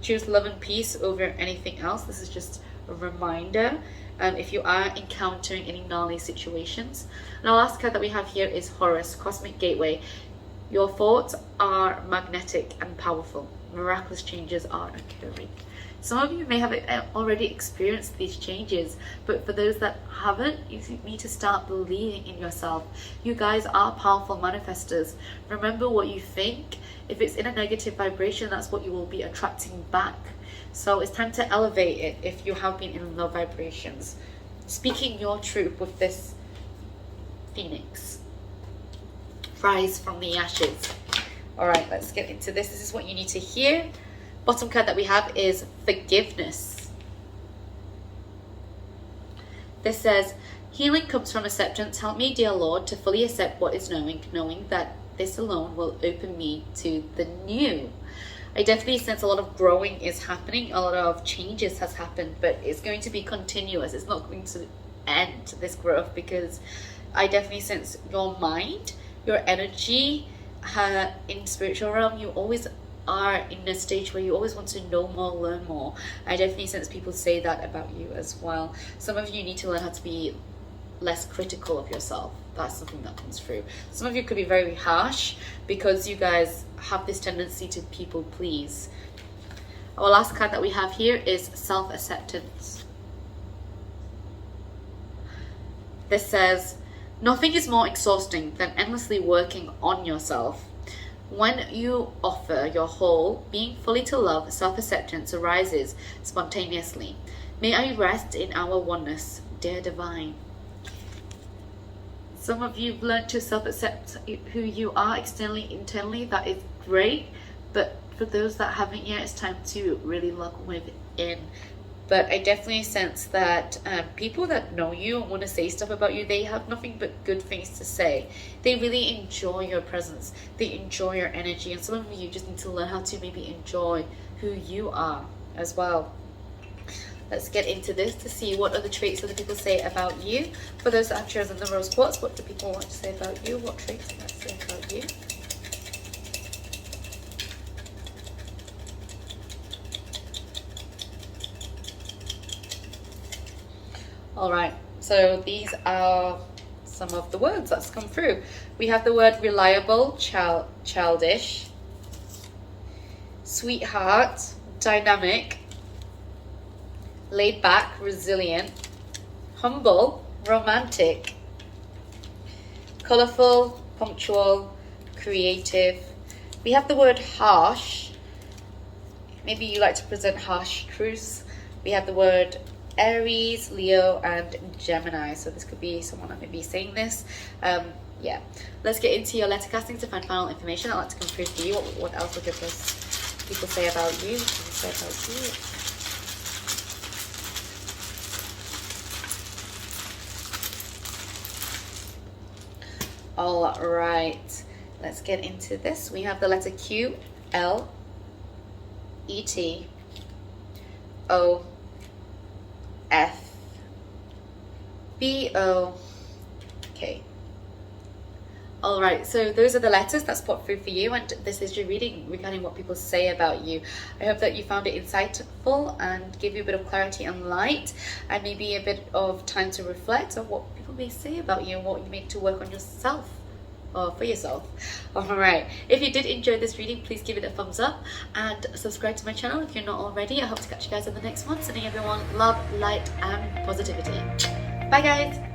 Choose love and peace over anything else. This is just a reminder. If you are encountering any gnarly situations. And our last card that we have here is Horus, Cosmic Gateway. Your thoughts are magnetic and powerful. Miraculous changes are occurring. Some of you may have already experienced these changes, but for those that haven't, you need to start believing in yourself. You guys are powerful manifestors. Remember what you think. If it's in a negative vibration, that's what you will be attracting back. So it's time to elevate it if you have been in low vibrations. Speaking your truth with this Phoenix. Rise from the ashes. All right, let's get into this. This is what you need to hear. Bottom card that we have is forgiveness. This says, healing comes from acceptance. Help me, dear Lord, to fully accept what is knowing that this alone will open me to the new. I definitely sense a lot of growing is happening. A lot of changes has happened, but it's going to be continuous. It's not going to end, this growth, because I definitely sense your mind, your energy, in spiritual realm, you always are in a stage where you always want to know more, learn more. I definitely sense people say that about you as well. Some of you need to learn how to be less critical of yourself. That's something that comes through. Some of you could be very harsh because you guys have this tendency to people please. Our last card that we have here is self-acceptance. This says, nothing is more exhausting than endlessly working on yourself. When you offer your whole, being fully to love, self-acceptance arises spontaneously. May I rest in our oneness, dear divine. Some of you have learned to self-accept who you are externally, internally. That is great. But for those that haven't yet, it's time to really look within. But I definitely sense that people that know you and want to say stuff about you, they have nothing but good things to say. They really enjoy your presence. They enjoy your energy. And some of you just need to learn how to maybe enjoy who you are as well. Let's get into this to see what other traits other people say about you. For those that have chosen the Rose Quartz, what do people want to say about you? What traits do they say about you? All right, so these are some of the words that's come through. We have the word reliable, childish, sweetheart, dynamic, laid back, resilient, humble, romantic, colorful, punctual, creative. We have the word harsh. Maybe you like to present harsh truths. We have the word Aries, Leo, and Gemini. So this could be someone that may be saying this. Yeah. Let's get into your letter casting to find final information. I'd like to come through for you. What else would people say about you? What can they say about you? All right. Let's get into this. We have the letter Q, L, E, T, O, F, B, O, K. All right, so those are the letters that's put through for you, and this is your reading regarding what people say about you. I hope that you found it insightful and gave you a bit of clarity and light, and maybe a bit of time to reflect on what people may say about you and what you need to work on yourself. Or for yourself. All right, if you did enjoy this reading, please give it a thumbs up and subscribe to my channel if you're not already. I hope to catch you guys in the next one. Sending everyone love, light, and positivity. Bye guys.